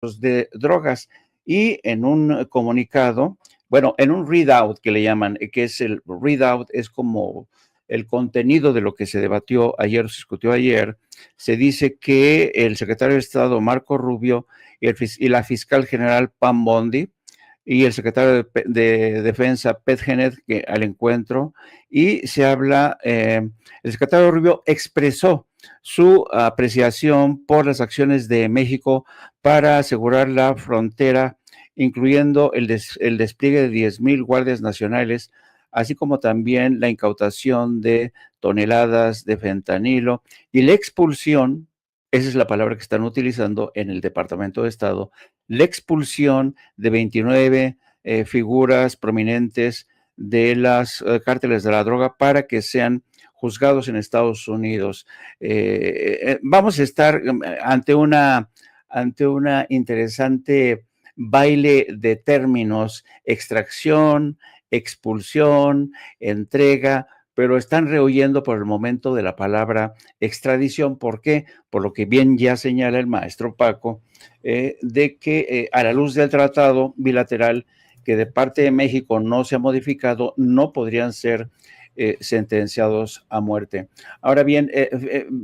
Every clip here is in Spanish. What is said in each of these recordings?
de drogas. Y en un comunicado, bueno, en un readout que le llaman, que es el readout, es como el contenido de lo que se debatió ayer, se discutió ayer, se dice que el secretario de Estado Marco Rubio y la fiscal general Pam Bondi y el secretario de Defensa Pete Hegseth que al encuentro, y se habla, el secretario Rubio expresó su apreciación por las acciones de México para asegurar la frontera, incluyendo el despliegue de 10,000 guardias nacionales, así como también la incautación de toneladas de fentanilo y la expulsión, esa es la palabra que están utilizando en el Departamento de Estado, la expulsión de 29 figuras prominentes de las cárteles de la droga para que sean juzgados en Estados Unidos. Vamos a estar ante una interesante baile de términos: extracción, expulsión, entrega, pero están rehuyendo por el momento de la palabra extradición. ¿Por qué? Por lo que bien ya señala el maestro Paco, de que a la luz del tratado bilateral que de parte de México no se ha modificado, no podrían ser sentenciados a muerte. Ahora bien,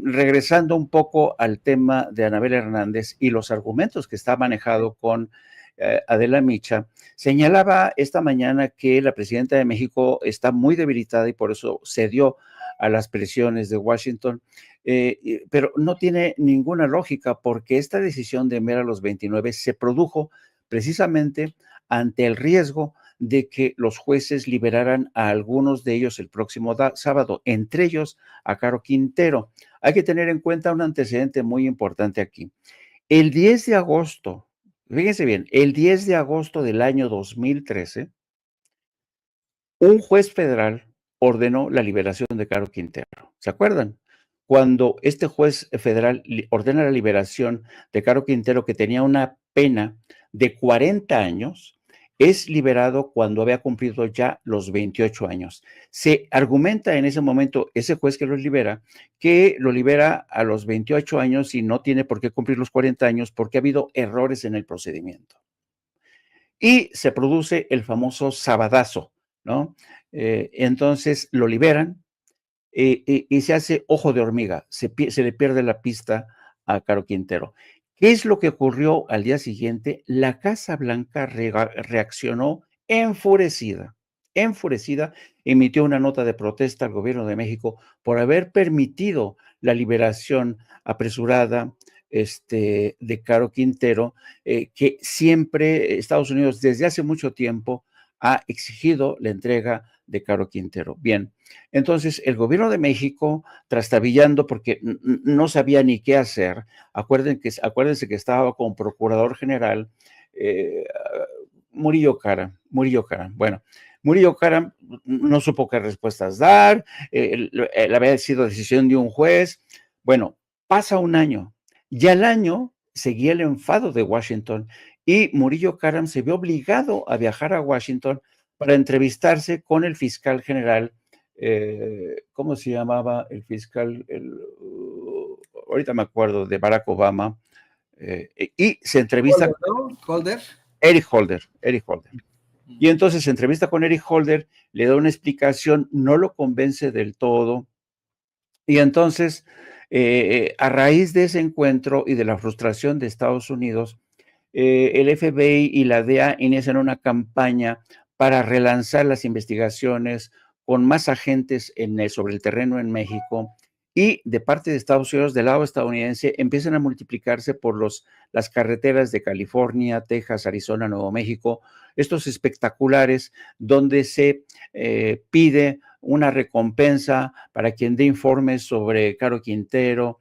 regresando un poco al tema de Anabel Hernández y los argumentos que está manejado con Adela Micha, señalaba esta mañana que la presidenta de México está muy debilitada y por eso cedió a las presiones de Washington, pero no tiene ninguna lógica porque esta decisión de enviar a los 29 se produjo precisamente ante el riesgo de que los jueces liberaran a algunos de ellos el próximo sábado, entre ellos a Caro Quintero. Hay que tener en cuenta un antecedente muy importante aquí. El 10 de agosto, fíjense bien, el 10 de agosto del año 2013, un juez federal ordenó la liberación de Caro Quintero. ¿Se acuerdan? Cuando este juez federal ordena la liberación de Caro Quintero, que tenía una pena de 40 años, es liberado cuando había cumplido ya los 28 años. Se argumenta en ese momento, ese juez que lo libera a los 28 años y no tiene por qué cumplir los 40 años porque ha habido errores en el procedimiento. Y se produce el famoso sabadazo, ¿no? Entonces lo liberan y se hace ojo de hormiga, se le pierde la pista a Caro Quintero. ¿Qué es lo que ocurrió al día siguiente? La Casa Blanca reaccionó enfurecida, emitió una nota de protesta al gobierno de México por haber permitido la liberación apresurada de Caro Quintero, que siempre Estados Unidos desde hace mucho tiempo ha exigido la entrega de Caro Quintero. Bien, entonces el gobierno de México, trastabillando porque no sabía ni qué hacer, acuérdense que estaba como procurador general Murillo Karam. Bueno, Murillo Karam no supo qué respuestas dar, había sido decisión de un juez. Bueno, pasa un año, y al año seguía el enfado de Washington y Murillo Karam se vio obligado a viajar a Washington para entrevistarse con el fiscal general, ¿cómo se llamaba el fiscal? Ahorita me acuerdo, de Barack Obama, y se entrevista Holder, ¿no? Holder. Eric Holder. Y entonces se entrevista con Eric Holder, le da una explicación, no lo convence del todo, y entonces, a raíz de ese encuentro y de la frustración de Estados Unidos, el FBI y la DEA inician una campaña para relanzar las investigaciones con más agentes sobre el terreno en México, y de parte de Estados Unidos, del lado estadounidense, empiezan a multiplicarse por las carreteras de California, Texas, Arizona, Nuevo México, estos espectaculares donde se pide una recompensa para quien dé informes sobre Caro Quintero.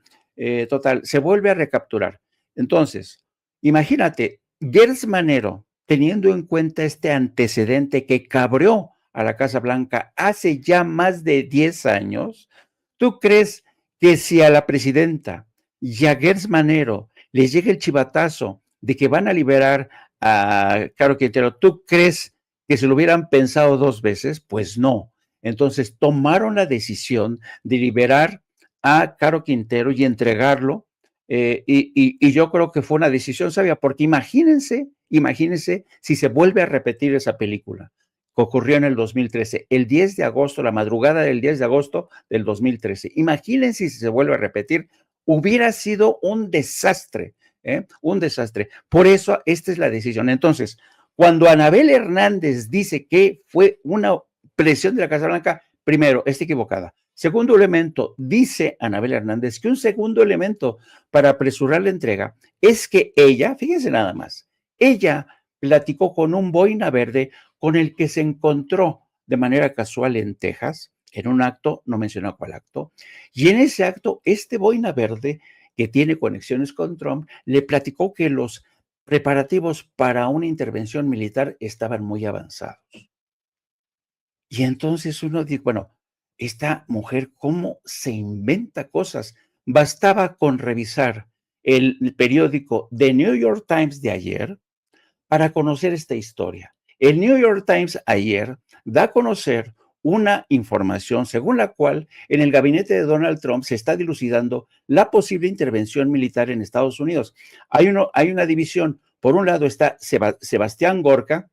Total, se vuelve a recapturar. Entonces, imagínate, Gers Manero, teniendo en cuenta este antecedente que cabreó a la Casa Blanca hace ya más de 10 años, ¿tú crees que si a la presidenta y a Gers Manero les llega el chivatazo de que van a liberar a Caro Quintero, tú crees que se lo hubieran pensado dos veces? Pues no. Entonces tomaron la decisión de liberar a Caro Quintero y entregarlo Y yo creo que fue una decisión sabia, porque imagínense si se vuelve a repetir esa película que ocurrió en el 2013, el 10 de agosto, la madrugada del 10 de agosto del 2013. Imagínense si se vuelve a repetir, hubiera sido un desastre, ¿eh? Un desastre. Por eso, esta es la decisión. Entonces, cuando Anabel Hernández dice que fue una presión de la Casa Blanca, primero, está equivocada. Segundo elemento, dice Anabel Hernández que un segundo elemento para apresurar la entrega es que ella, fíjense nada más, ella platicó con un boina verde con el que se encontró de manera casual en Texas, en un acto, no mencionó cuál acto, y en ese acto, este boina verde, que tiene conexiones con Trump, le platicó que los preparativos para una intervención militar estaban muy avanzados. Y entonces uno dice, bueno, esta mujer, ¿cómo se inventa cosas? Bastaba con revisar el periódico The New York Times de ayer para conocer esta historia. El New York Times ayer da a conocer una información según la cual en el gabinete de Donald Trump se está dilucidando la posible intervención militar en Estados Unidos. Hay una división. Por un lado está Sebastián Gorka,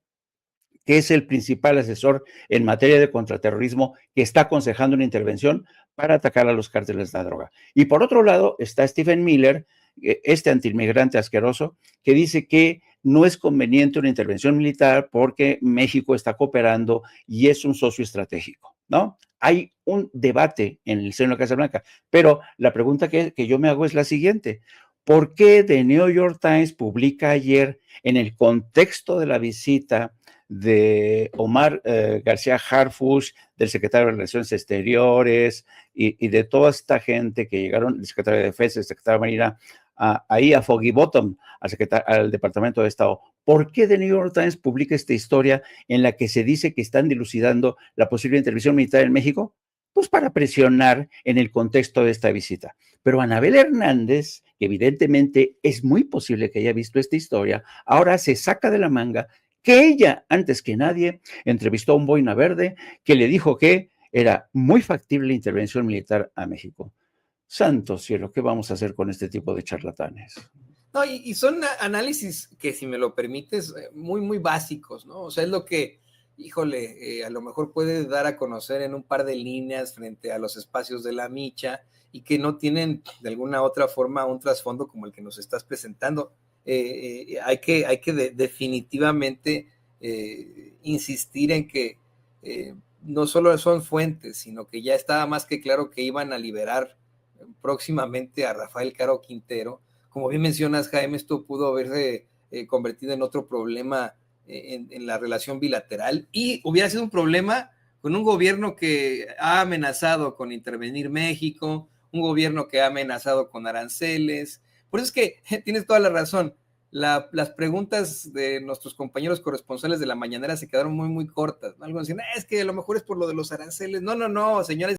que es el principal asesor en materia de contraterrorismo, que está aconsejando una intervención para atacar a los cárteles de la droga. Y por otro lado está Stephen Miller, este antiinmigrante asqueroso, que dice que no es conveniente una intervención militar porque México está cooperando y es un socio estratégico, ¿no? Hay un debate en el seno de la Casa Blanca, pero la pregunta que yo me hago es la siguiente. ¿Por qué The New York Times publica ayer, en el contexto de la visita de Omar García Harfuch, del secretario de Relaciones Exteriores y de toda esta gente que llegaron, el secretario de Defensa, el secretario de Marina, ahí a Foggy Bottom, al Departamento de Estado? ¿Por qué The New York Times publica esta historia en la que se dice que están dilucidando la posible intervención militar en México? Pues para presionar en el contexto de esta visita. Pero Anabel Hernández, que evidentemente es muy posible que haya visto esta historia, ahora se saca de la manga que ella, antes que nadie, entrevistó a un boina verde que le dijo que era muy factible la intervención militar a México. Santo cielo, ¿qué vamos a hacer con este tipo de charlatanes? No, y son análisis que, si me lo permites, muy, muy básicos, ¿no? O sea, es lo que, híjole, a lo mejor puede dar a conocer en un par de líneas frente a los espacios de la micha y que no tienen de alguna otra forma un trasfondo como el que nos estás presentando. Hay que definitivamente insistir en que no solo son fuentes, sino que ya estaba más que claro que iban a liberar próximamente a Rafael Caro Quintero. Como bien mencionas, Jaime, esto pudo haberse convertido en otro problema en la relación bilateral y hubiera sido un problema con un gobierno que ha amenazado con intervenir México, un gobierno que ha amenazado con aranceles. Por eso es que tienes toda la razón. Las preguntas de nuestros compañeros corresponsales de la mañanera se quedaron muy, muy cortas, ¿no? Algunos decían, es que a lo mejor es por lo de los aranceles. No, no, no, señores.